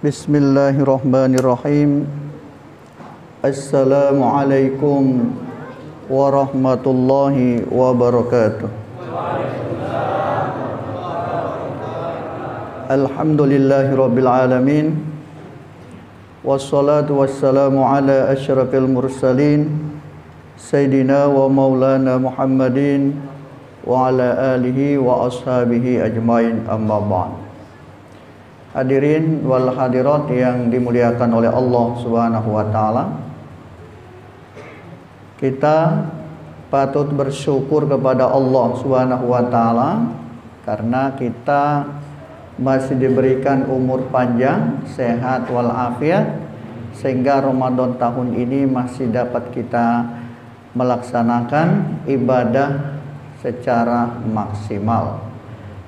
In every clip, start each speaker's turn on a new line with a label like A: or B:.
A: Bismillahirrahmanirrahim. Assalamualaikum warahmatullahi wabarakatuh. Alhamdulillahirabbil alamin. Wassalatu wassalamu ala asyrafil mursalin Sayyidina wa maulana Muhammadin wa ala alihi wa ashabihi ajmain, amma ba'd. Hadirin wal hadirat yang dimuliakan oleh Allah Subhanahu wa taala. Kita patut bersyukur kepada Allah Subhanahu wa taala karena kita masih diberikan umur panjang, sehat walafiat, sehingga Ramadan tahun ini masih dapat kita melaksanakan ibadah secara maksimal.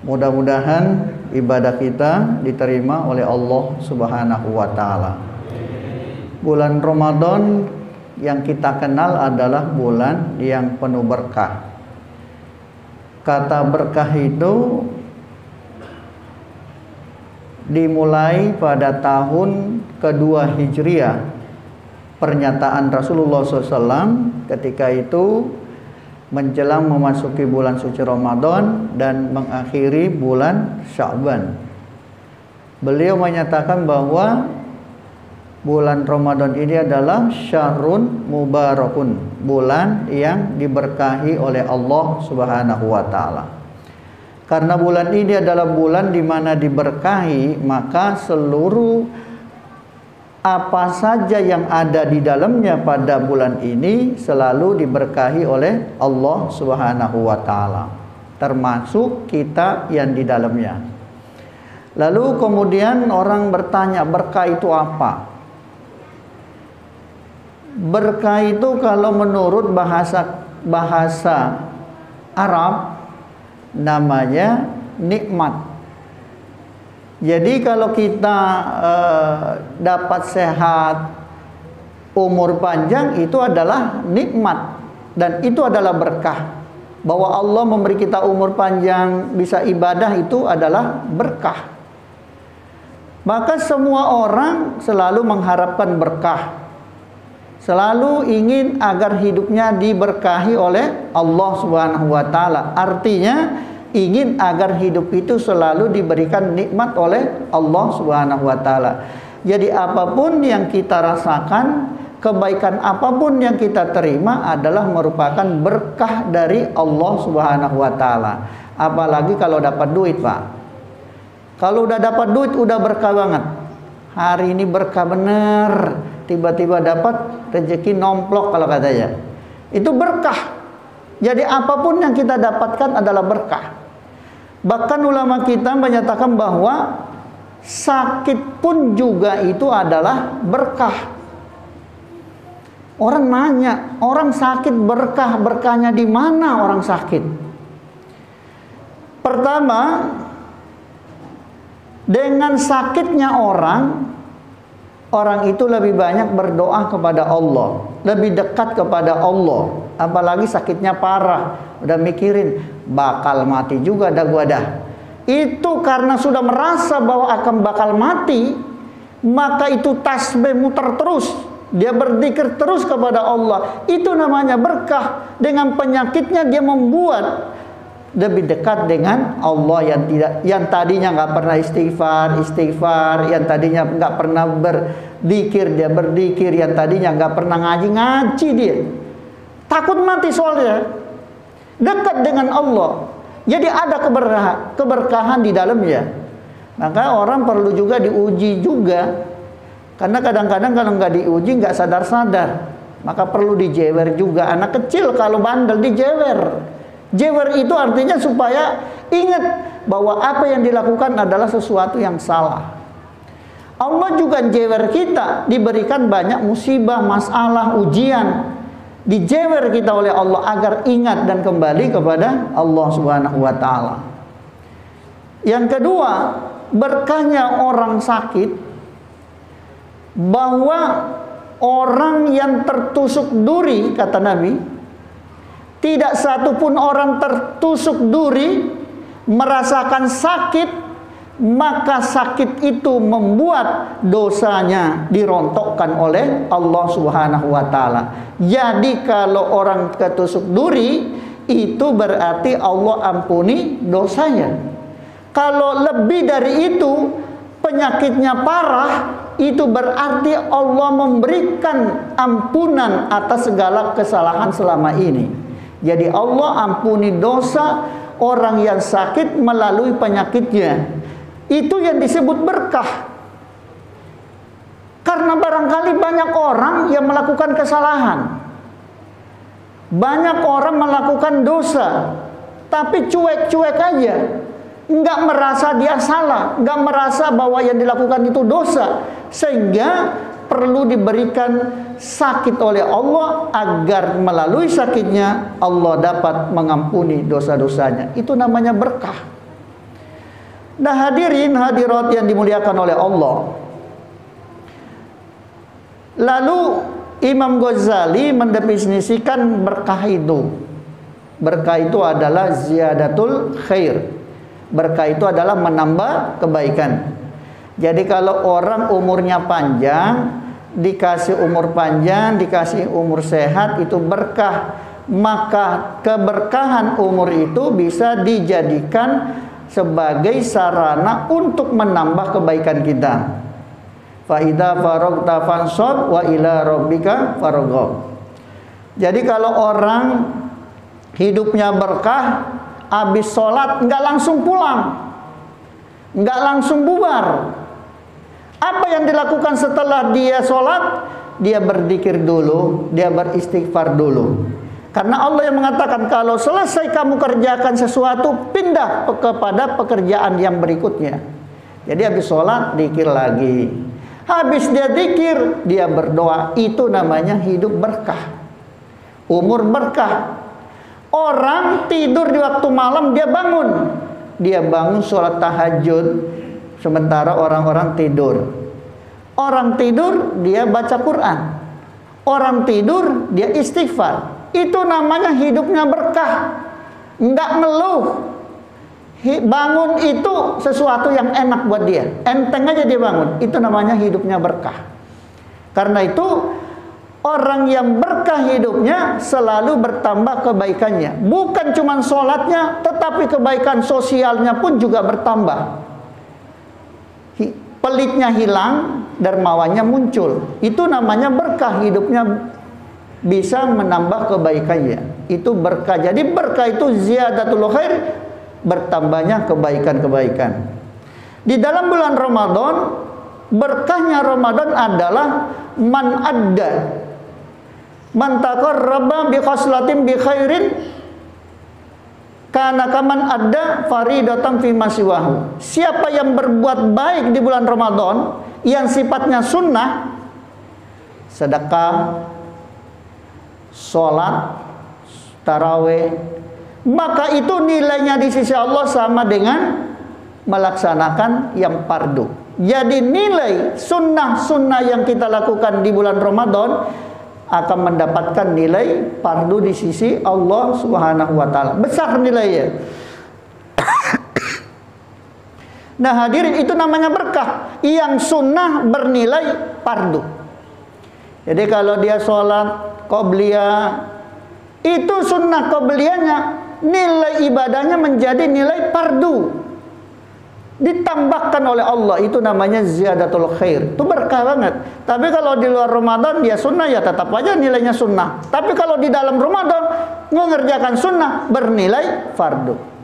A: Mudah-mudahan ibadah kita diterima oleh Allah Subhanahu wa taala. Bulan Ramadan yang kita kenal adalah bulan yang penuh berkah. Kata berkah itu dimulai pada tahun kedua Hijriah. Pernyataan Rasulullah SAW ketika itu menjelang memasuki bulan suci Ramadan dan mengakhiri bulan Sya'ban. Beliau menyatakan bahwa bulan Ramadan ini adalah syahrun mubarakun, bulan yang diberkahi oleh Allah Subhanahu wa taala. Karena bulan ini adalah bulan di mana diberkahi, maka seluruh apa saja yang ada di dalamnya pada bulan ini selalu diberkahi oleh Allah Subhanahu wa taala, termasuk kita yang di dalamnya. Lalu kemudian orang bertanya, berkah itu apa? Berkah itu kalau menurut bahasa Arab namanya nikmat. Jadi kalau kita dapat sehat, umur panjang, itu adalah nikmat dan itu adalah berkah. Bahwa Allah memberi kita umur panjang, bisa ibadah, itu adalah berkah. Maka semua orang selalu mengharapkan berkah, selalu ingin agar hidupnya diberkahi oleh Allah Subhanahu wa taala. Artinya ingin agar hidup itu selalu diberikan nikmat oleh Allah Subhanahu wa taala. Jadi apapun yang kita rasakan, kebaikan apapun yang kita terima adalah merupakan berkah dari Allah Subhanahu wa taala. Apalagi kalau dapat duit, Pak. Kalau udah dapat duit udah berkah banget. Hari ini berkah bener, tiba-tiba dapat rezeki nomplok kalau katanya. Itu berkah. Jadi apapun yang kita dapatkan adalah berkah. Bahkan ulama kita menyatakan bahwa sakit pun juga itu adalah berkah. Orang nanya, orang sakit berkah, berkahnya di mana orang sakit? Pertama, dengan sakitnya orang itu lebih banyak berdoa kepada Allah, lebih dekat kepada Allah. Apalagi sakitnya parah, udah mikirin bakal mati juga dah gua dah. Itu karena sudah merasa bahwa akan bakal mati, maka itu tasbih muter terus, dia berzikir terus kepada Allah. Itu namanya berkah. Dengan penyakitnya dia membuat lebih dekat dengan Allah, yang tadinya nggak pernah istighfar, yang tadinya nggak pernah berzikir, dia berzikir, yang tadinya nggak pernah ngaji dia. Takut mati soalnya, dekat dengan Allah. Jadi ada keberkahan di dalamnya. Maka orang perlu juga diuji juga. Karena kadang-kadang kalau nggak diuji nggak sadar-sadar. Maka perlu dijewer juga. Anak kecil kalau bandel dijewer. Jewer itu artinya supaya ingat bahwa apa yang dilakukan adalah sesuatu yang salah. Allah juga jewer kita, diberikan banyak musibah, masalah, ujian. Dijewer kita oleh Allah agar ingat dan kembali kepada Allah Subhanahu wa taala. Yang kedua, berkahnya orang sakit, bahwa orang yang tertusuk duri, kata Nabi, tidak satupun orang tertusuk duri merasakan sakit maka sakit itu membuat dosanya dirontokkan oleh Allah Subhanahu wa taala. Jadi kalau orang ketusuk duri, itu berarti Allah ampuni dosanya. Kalau lebih dari itu, penyakitnya parah, itu berarti Allah memberikan ampunan atas segala kesalahan selama ini. Jadi Allah ampuni dosa orang yang sakit melalui penyakitnya. Itu yang disebut berkah. Karena barangkali banyak orang yang melakukan kesalahan, banyak orang melakukan dosa, tapi cuek-cuek aja, nggak merasa dia salah, nggak merasa bahwa yang dilakukan itu dosa, sehingga perlu diberikan sakit oleh Allah agar melalui sakitnya Allah dapat mengampuni dosa-dosanya. Itu namanya berkah. Nah, hadirin hadirat yang dimuliakan oleh Allah. Lalu Imam Ghazali mendefinisikan berkah itu. Berkah itu adalah ziyadatul khair. Berkah itu adalah menambah kebaikan. Jadi kalau orang umurnya panjang, dikasih umur panjang, dikasih umur sehat, itu berkah. Maka keberkahan umur itu bisa dijadikan sebagai sarana untuk menambah kebaikan kita. Fa idza faragta fansab wa ila rabbika farghab. Jadi kalau orang hidupnya berkah, habis sholat nggak langsung pulang, nggak langsung bubar. Apa yang dilakukan setelah dia sholat? Dia berzikir dulu, dia beristighfar dulu. Karena Allah yang mengatakan kalau selesai kamu kerjakan sesuatu, pindah kepada pekerjaan yang berikutnya. Jadi habis sholat, zikir lagi. Habis dia zikir, dia berdoa. Itu namanya hidup berkah. Umur berkah. Orang tidur di waktu malam, dia bangun. Dia bangun sholat tahajud, sementara orang-orang tidur. Orang tidur, dia baca Quran. Orang tidur, dia istighfar. Itu namanya hidupnya berkah. Enggak ngeluh. Bangun itu sesuatu yang enak buat dia. Enteng aja dia bangun. Itu namanya hidupnya berkah. Karena itu orang yang berkah hidupnya selalu bertambah kebaikannya. Bukan cuma sholatnya, tetapi kebaikan sosialnya pun juga bertambah. Pelitnya hilang, dermawannya muncul. Itu namanya berkah hidupnya, bisa menambah kebaikannya. Itu berkah. Jadi berkah itu ziyadatul khair, bertambahnya kebaikan-kebaikan. Di dalam bulan Ramadan, berkahnya Ramadan adalah man adda man taqarraba bi khaslatin bi khairin kana kaman adda faridatan fi masiwahu. Siapa yang berbuat baik di bulan Ramadan yang sifatnya sunnah, sedekah, sholat, tarawih, maka itu nilainya di sisi Allah sama dengan melaksanakan yang fardu. Jadi nilai sunnah-sunnah yang kita lakukan di bulan Ramadan akan mendapatkan nilai fardu di sisi Allah Subhanahu wa taala. Besar nilainya. Nah, hadirin, itu namanya berkah. Yang sunnah bernilai fardu. Jadi kalau dia sholat qobliyah, itu sunnah qobliyahnya, nilai ibadahnya menjadi nilai fardu, ditambahkan oleh Allah. Itu namanya ziyadatul khair. Itu berkah banget. Tapi kalau di luar Ramadan dia sunnah, ya tetap aja nilainya sunnah. Tapi kalau di dalam Ramadan mengerjakan sunnah, bernilai fardu.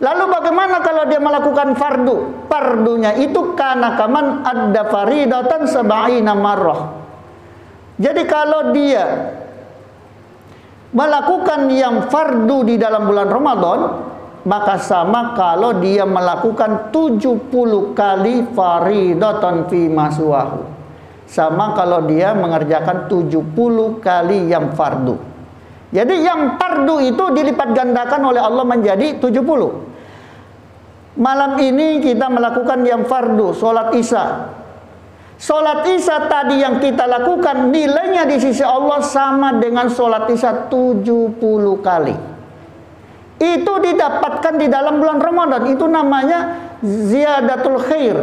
A: Lalu bagaimana kalau dia melakukan fardu? Fardunya itu kana kaman adda faridatan sab'ina marrah. Jadi kalau dia melakukan yang fardu di dalam bulan Ramadan, maka sama kalau dia melakukan 70 kali faridatan fi maswahu. Sama kalau dia mengerjakan 70 kali yang fardu. Jadi yang fardu itu dilipat gandakan oleh Allah menjadi 70. Malam ini kita melakukan yang fardu, sholat isya. Sholat isya tadi yang kita lakukan, nilainya di sisi Allah sama dengan sholat isya 70 kali. Itu didapatkan di dalam bulan Ramadan. Itu namanya ziyadatul khair.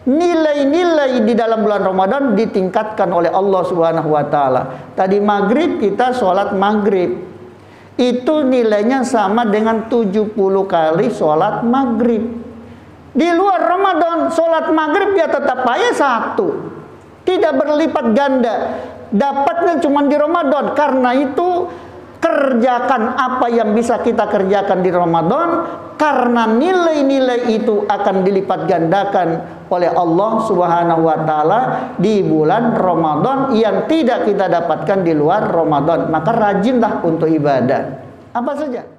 A: Nilai-nilai di dalam bulan Ramadan ditingkatkan oleh Allah Subhanahu wa taala. Tadi maghrib kita sholat maghrib, itu nilainya sama dengan 70 kali sholat maghrib. Di luar Ramadan sholat maghrib ya tetap aja satu, tidak berlipat ganda. Dapatnya cuma di Ramadan. Karena itu kerjakan apa yang bisa kita kerjakan di Ramadan, karena nilai-nilai itu akan dilipat gandakan oleh Allah Subhanahu wa taala di bulan Ramadan yang tidak kita dapatkan di luar Ramadan. Maka rajinlah untuk ibadah. Apa saja?